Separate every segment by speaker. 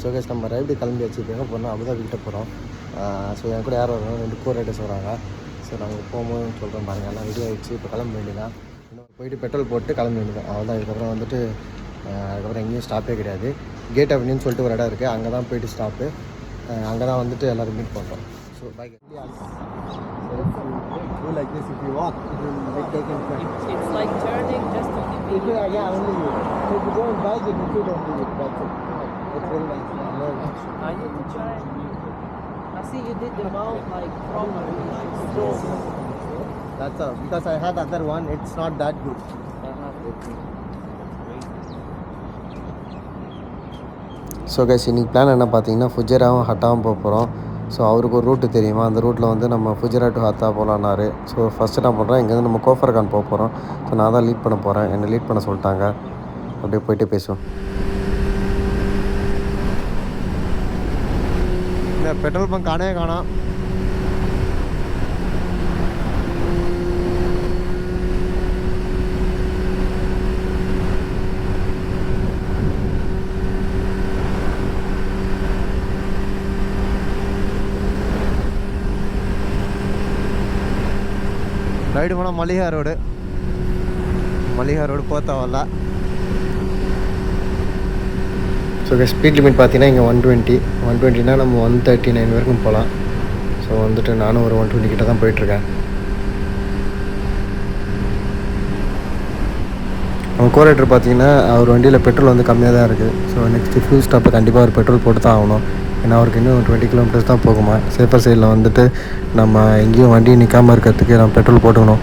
Speaker 1: So guys நம்ம ride கிளம்பி வச்சு இப்போ எங்கே போகிறோம் அபுதாபி கிட்ட போகிறோம். ஸோ என் கூட யாரும் வரும் 2 கோ ரைடர்ஸ் வராங்க. ஸோ நாங்கள் போகும்போது சொல்கிறோம் பாருங்கள், எல்லாம் ரெடி ஆகிடுச்சு. இப்போ கிளம்ப வேண்டியதான். இன்னும் போயிட்டு பெட்ரோல் போட்டு கிளம்ப வேண்டியதான். அவ்வளோதான். இதுக்கப்புறம் வந்துட்டு அதுக்கப்புறம் எங்கேயும் ஸ்டாப்பே கிடையாது. கேட் அப்படின்னு சொல்லிட்டு ஒரு இடம் இருக்குது, அங்கே தான் போயிட்டு ஸ்டாப்பு. அங்கே தான் வந்துட்டு எல்லோரும் மீட் பண்ணுறோம். So bike do like this. If you walk, it will take in front.
Speaker 2: It's like turning just to keep it.
Speaker 1: Yeah, only you. So if you go on bike, you can sit on the that's it. It's very nice.
Speaker 2: I need to try. I see you did the mount like properly, like strong.
Speaker 1: That's all. Because I had other one, it's not that good. So guys இன்னைக்கு plan என்ன பார்த்தீங்கன்னா ஃபுஜராவும் ஹட்டாவும் போக போகிறோம். So அவருக்கு ஒரு route தெரியுமா, அந்த ரூட்டில் வந்து நம்ம ஃபுஜரா டு ஹத்தா போகலான்னாரு. ஸோ ஃபஸ்ட்டு என்ன பண்ணுறோம், இங்கேருந்து நம்ம கோஃபர்கான் போக போகிறோம். ஸோ நான் தான் லீட் பண்ண போகிறேன், என்னை லீட் பண்ண சொல்லிட்டாங்க. அப்படியே போயிட்டு பேசுவோம். இந்த பெட்ரோல் பங்க் காணவே காணோம். ரைடு போனால் மளிகா ரோடு போத்தவல்ல. ஸோ ஸ்பீட் லிமிட் பார்த்தீங்கன்னா இங்கே 120 நம்ம 139 வரைக்கும் போகலாம். ஸோ வந்துட்டு நானும் ஒரு 120 கிட்ட தான் போயிட்டுருக்கேன். அவன் கோரேட்டர் பார்த்தீங்கன்னா அவர் வண்டியில் பெட்ரோல் வந்து கம்மியாக தான் இருக்குது. ஸோ நெக்ஸ்ட்டு ஃபியூல் ஸ்டாப்பை கண்டிப்பாக அவர் பெட்ரோல் போட்டு தான் ஆகணும். ஏன்னா அவருக்கு இன்னும் 20 கிலோமீட்டர்ஸ் தான் போகுமா. சேஃபர் சைடில் வந்துட்டு நம்ம எங்கேயும் வண்டி நிற்காமல் இருக்கிறதுக்கு நம்ம பெட்ரோல் போட்டுக்கணும்.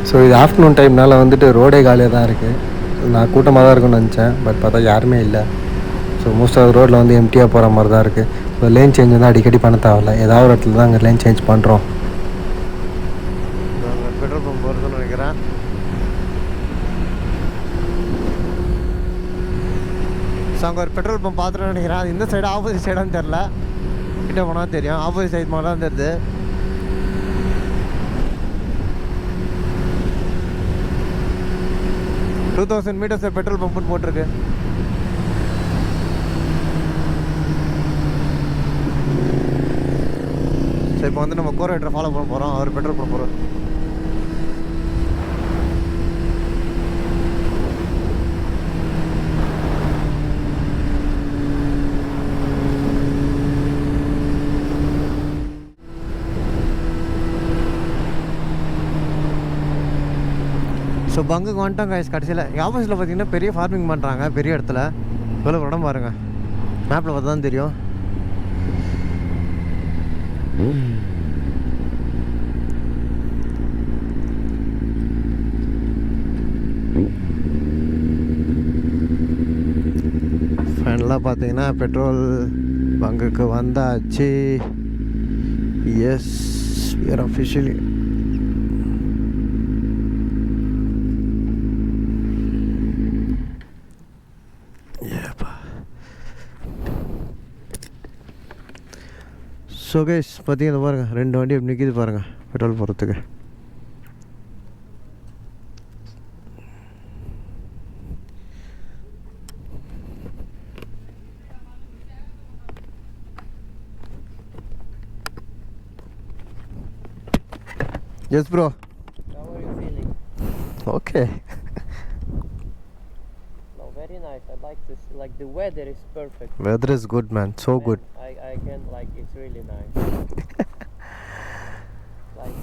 Speaker 1: ஸோ இது ஆஃப்டர்நூன் டைம்னால் வந்துட்டு ரோடே காலியாக தான் இருக்குது. நான் கூட்டமாக தான் இருக்குன்னு நினச்சேன், பட் பார்த்தா யாருமே இல்லை. ஸோ மோஸ்ட் ஆஃப் ரோட்டில் வந்து எம்டியாக போகிற மாதிரி தான் இருக்குது. ஸோ லேன் சேஞ்ச் வந்து அடிக்கடி பண்ண தேவையில்ல, ஏதாவது ஒரு இடத்துல தான் அங்கே லேன் சேஞ்ச் பண்ணுறோம். பெட்ரோல் பம்ப் போகிறதுன்னு நினைக்கிறேன். ஸோ அங்கே ஒரு பெட்ரோல் பம்ப் பார்த்துட்டு நினைக்கிறேன். அது இந்த சைடு ஆப்போசிட் சைடான்னு தெரில, கிட்ட போனால் தெரியும். ஆப்போசிட் சைடு மாதிரி தான் தெரியுது. $2000 meters பெட்ரோல் பம்ப்னு போட்டிருக்கு. ஸோ இப்போ வந்து நம்ம கோரேட்டரை ஃபாலோ பண்ண போகிறோம், அவர் பெட்ரோல் பண்ண போகிறோம். ஸோ பங்குக்கு வந்துட்டோம் கைஸ். கடைசியில் ஆப்போசிட்டில் பார்த்தீங்கன்னா பெரிய ஃபார்மிங் பண்ணுறாங்க, பெரிய இடத்துல. எவ்வளோ இடம் பாருங்கள், மேப்பில் பார்த்தா தான் தெரியும். ஃபைனலாக பார்த்தீங்கன்னா பெட்ரோல் பங்குக்கு வந்தாச்சு. Yes, we are officially so guys பார்த்தீங்கன்னா பாருங்கள், 2 வண்டி எப்படி நிற்கிது பாருங்கள் பெட்ரோல் போகிறதுக்கு. Yes bro.
Speaker 2: How are you feeling?
Speaker 1: Okay.
Speaker 2: No, very nice. I like this. Like the weather is perfect.
Speaker 1: Weather is good, man. So
Speaker 2: Man,
Speaker 1: good.
Speaker 2: I can like it's really nice. Like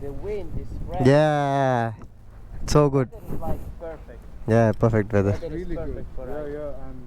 Speaker 2: the wind is fresh.
Speaker 1: Yeah. So good.
Speaker 2: Weather is like perfect.
Speaker 1: Yeah, perfect weather.
Speaker 2: Weather is
Speaker 3: Really
Speaker 2: perfect
Speaker 3: good.
Speaker 2: for us.
Speaker 3: Yeah, and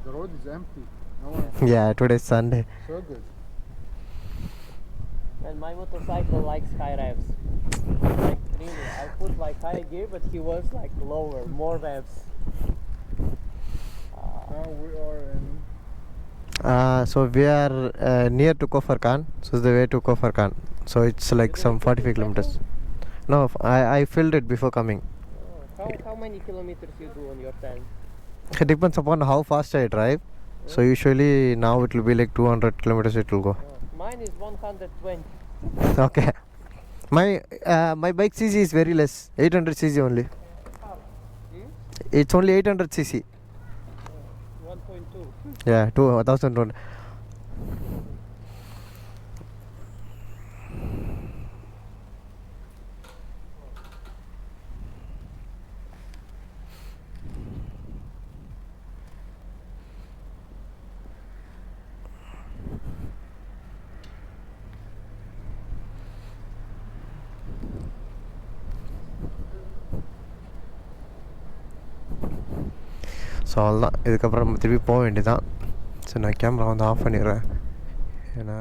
Speaker 3: the road is empty. No one.
Speaker 1: Yeah, today's Sunday.
Speaker 3: So good.
Speaker 2: And my motorcycle likes high revs. Like really, I put like high gear, but he was like lower, more revs.
Speaker 3: Now we are in.
Speaker 1: So we are near to Kofarkan. So it's the way to Kofarkan. So it's like some 45 kilometers. No, I filled it before coming.
Speaker 2: How many kilometers you do on your tank?
Speaker 1: It depends upon how fast I drive. So usually now it will be like 200 kilometers it will go.
Speaker 2: Mine is 120.
Speaker 1: Okay. My bike CC is very less, 800 cc only. It's only 800 cc.
Speaker 2: 1.2.
Speaker 1: Yeah, 2000. So அவ்வளோதான். இதுக்கப்புறம் நம்ம திருப்பி போக வேண்டியதான். சரி, நான் camera வந்து of பண்ணிடுறேன். ஏன்னா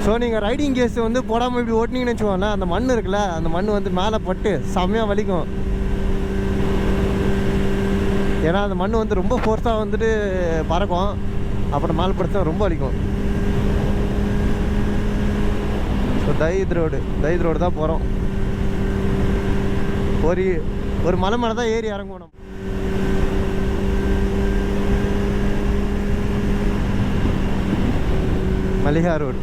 Speaker 1: ஸோ நீங்கள் ரைடிங் கேஸ் வந்து போடாமல் இப்படி ஓட்டினீங்கன்னு வச்சுக்கோங்களேன், அந்த மண் இருக்குல்ல, அந்த மண் வந்து மேலே பட்டு செம்மையாக வலிக்கும். ஏன்னா அந்த மண் வந்து ரொம்ப ஃபோர்ஸாக வந்துட்டு பறக்கும், அப்புறம் மேலே படுத்தா ரொம்ப வலிக்கும். ஸோ தைத் ரோடு தான் போகிறோம். ஒரு மலை மேலே தான் ஏறி இறங்குவோம் நம்ம. மலிகா ரோடு.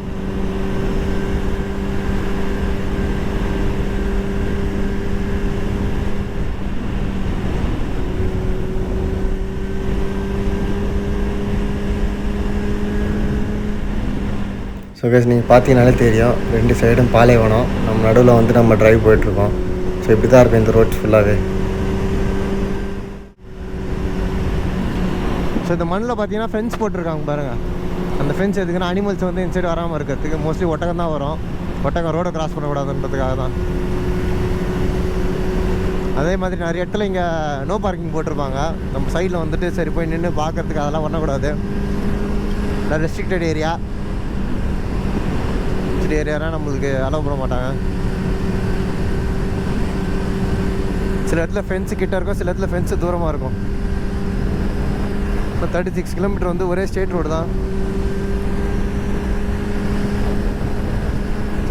Speaker 1: ஸோ கேஸ் நீங்கள் பார்த்தீங்கனாலே தெரியும், 2 சைடும் பாலைவனம். நம்ம நடுவில் வந்து நம்ம டிரைவ் போயிட்டுருக்கோம். ஸோ இப்படி தான் இருக்கும் இந்த ரோட்ஸ் ஃபுல்லாகவே. ஸோ இந்த மண்ணில் பார்த்தீங்கன்னா ஃபென்ஸ் போட்டிருக்காங்க பாருங்கள். அந்த ஃபென்ஸ் எதுக்குன்னா அனிமல்ஸ் வந்து இந்த சைடு வராமல் இருக்கிறதுக்கு. மோஸ்ட்லி ஒட்டகம் தான் வரும். ஒட்டகம் ரோடை கிராஸ் பண்ணக்கூடாதுன்றதுக்காக தான். அதே மாதிரி நிறைய இடத்துல இங்கே நோ பார்க்கிங் போட்டிருப்பாங்க. நம்ம சைடில் வந்துட்டு சரி போய் நின்று பார்க்குறதுக்கு அதெல்லாம் பண்ணக்கூடாது. ரெஸ்ட்ரிக்டட் ஏரியானா நம்மளுக்கு அலோவ் பண்ண மாட்டாங்க. சில இடத்துல ஃபென்ஸு கிட்ட இருக்கும், சில இடத்துல ஃபென்ஸு தூரமாக இருக்கும். இப்போ 36 கிலோமீட்டர் வந்து ஒரே ஸ்டேட் ரோடு தான்.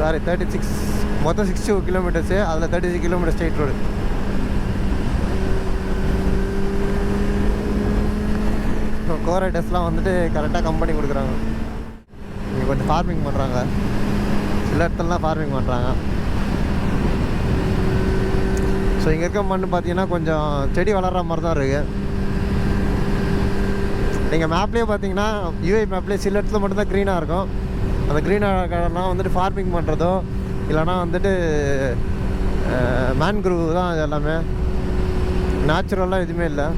Speaker 1: சாரி 36, மொத்தம் 62 கிலோமீட்டர்ஸு. அதில் 36 கிலோமீட்டர் ஸ்டேட் ரோடு. கோரைடஸ்லாம் வந்துட்டு கரெக்டாக கம்பெனி கொடுக்குறாங்க. இங்கே கொஞ்சம் ஃபார்மிங் பண்ணுறாங்க, சில இடத்துலலாம் ஃபார்மிங் பண்ணுறாங்க. ஸோ இங்கே இருக்க மண் பார்த்தீங்கன்னா கொஞ்சம் செடி வளர்கிற மாதிரி தான் இருக்குது. நீங்கள் மேப்லேயே பார்த்தீங்கன்னா யூஐ மேப்லேயே சில இடத்துல மட்டும்தான் க்ரீனாக இருக்கும். அந்த க்ரீனாக வந்துட்டு ஃபார்மிங் பண்ணுறதோ இல்லைனா வந்துட்டு மேன்க்ரூவ் தான். அது எல்லாமே நேச்சுரலாக எதுவுமே இல்லை.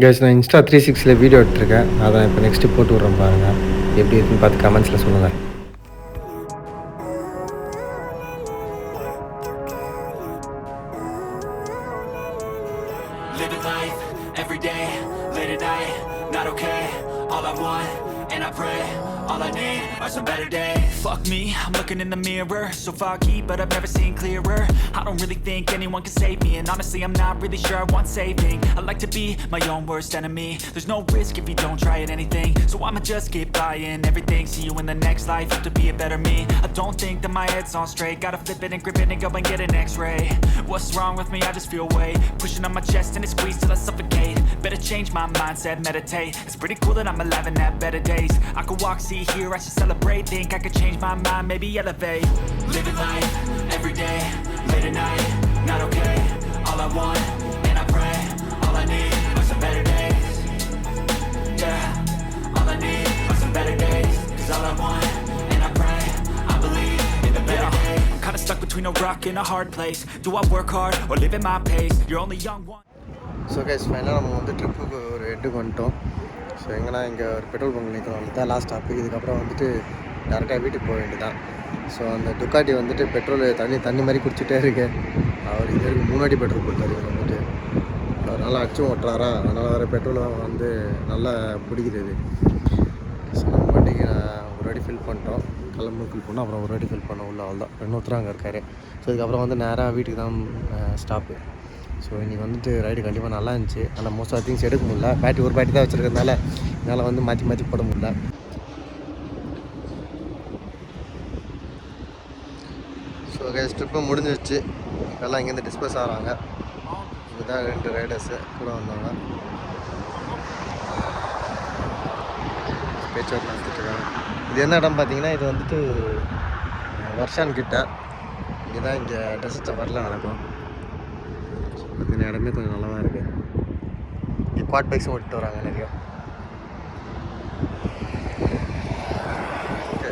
Speaker 1: கேஸ் நான் Insta 360 வீடியோ எடுத்துருக்கேன். அதை இப்போ நெக்ஸ்ட்டு போட்டு விட்றேன் பாருங்கள். எப்படி இருக்குன்னு பார்த்து கமெண்ட்ஸில் சொல்லுங்கள்.
Speaker 4: Living life, every day, late at night, not okay. All I want, and I pray, all I need are some better days. Fuck me, I'm looking in the mirror, so foggy, but I've never seen clearer. I don't really think anyone can save me, and honestly I'm not really sure I want saving. I like to be my own worst enemy. There's no risk if you don't try at anything, so I'ma just keep buying everything. See you in the next life, have to be a better me. I don't think that my head's on straight, gotta flip it and grip it and go and get an x-ray. What's wrong with me? I just feel weight pushing on my chest and it squeezes till I suffocate. Better change my mindset, meditate. It's pretty cool that I'm alive and have better days. I could walk, see, hear, I should celebrate. Think I could change my mind, maybe elevate. Living life, every day, late at night, not okay. All I want, and I pray, all I need are some better days. Yeah, all I need are some better days. Cause all I want, and I pray, I believe in the better days. I'm kinda stuck between a rock and a hard place. Do I work hard or live at my pace? You're only young one.
Speaker 1: So guys ஃபைனலாக நம்ம வந்து ட்ரிப்புக்கு ஒரு எட்டுக்கு வந்துட்டோம். So எங்கன்னா இங்கே ஒரு பெட்ரோல் பங்க் நிற்கிறோம், தான் லாஸ்ட் ஸ்டாப்பு. இதுக்கப்புறம் வந்துட்டு டேரெக்டாக வீட்டுக்கு போக வேண்டியதான். ஸோ அந்த டுக்காட்டி வந்துட்டு பெட்ரோல் தண்ணி மாதிரி குடிச்சிட்டே இருக்கு. அவர் இது வரைக்கும் 3 வாட்டி பெட்ரோல் போட்டார் வந்துட்டு. அவர் நல்லா அச்சும் ஓட்டுறாரா, அதனால் வேறு பெட்ரோலும் வந்து நல்லா பிடிக்குது இது. ஸோ நம்ம வண்டிக்கு ஒரு வாட்டி ஃபில் பண்ணிட்டோம், கிளம்பு ஃபில் பண்ணோம், அப்புறம் ஒரு வாட்டி ஃபில் பண்ணோம் உள்ள. அவ்வளோதான், இன்னொருத்தர் அங்கே இருக்கார். ஸோ இதுக்கப்புறம் வந்து நேராக வீட்டுக்கு தான் ஸ்டாப்பு. ஸோ இன்றைக்கி வந்துட்டு ரைடு கண்டிப்பாக நல்லா இருந்துச்சு. ஆனால் மோஸ்ட் ஆஃப் திங்ஸ் எடுக்க முடியல. ஒரு பேட்டி தான் வச்சுருக்கிறதுனால என்னால் வந்து மாற்றி போட முடியல. ஸோ கேஸ் ட்ரிப்பு முடிஞ்சிருச்சு. எல்லாம் இங்கேருந்து டிஸ்பஸ் ஆகிறாங்க. இதுதான் 2 ரைடர்ஸு கூட வந்தவங்க. பேச்சுவார்த்தை நடத்திட்டுருக்காங்க. இது என்ன இடம் பார்த்தீங்கன்னா, இது வந்துட்டு வருஷான் கிட்ட இங்கே தான் இங்கே ட்ரெஸ் சவாரிலாம் நடக்கும். இந்த இடமே கொஞ்சம் நல்லா தான் இருக்குது. இங்கே குவாட் பைக்ஸும் ஓட்டிட்டு வராங்க நிறையா. ஓகே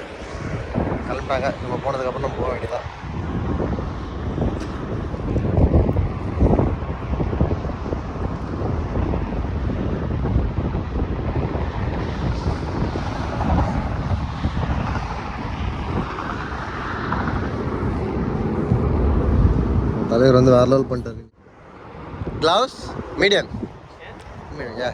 Speaker 1: கிளம்பிட்டாங்க. நம்ம போனதுக்கப்புறம் நம்ம போக வேண்டியதான். தலைவர் வந்து வேற லெவல் பண்ணிட்டாரு. Gloves medium yeah.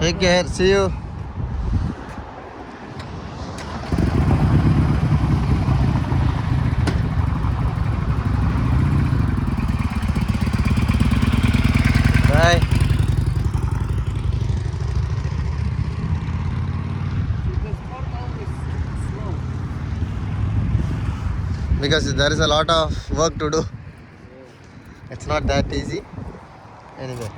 Speaker 1: Take care. See you. Bye. Because there is a lot of work to do. It's not that easy. Anyway.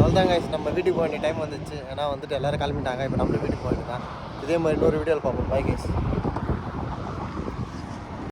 Speaker 1: அவ்வளோதாங்க, நம்ம வீட்டுக்கு போக வேண்டிய டைம் வந்துச்சு. ஏன்னா வந்துட்டு எல்லோரும் கிளம்பிட்டாங்க. இப்போ நம்மளும் வீட்டுக்கு போக வேண்டியதான். இதே மாதிரி இன்னொரு வீடியோவில் பார்ப்போம். Bye guys.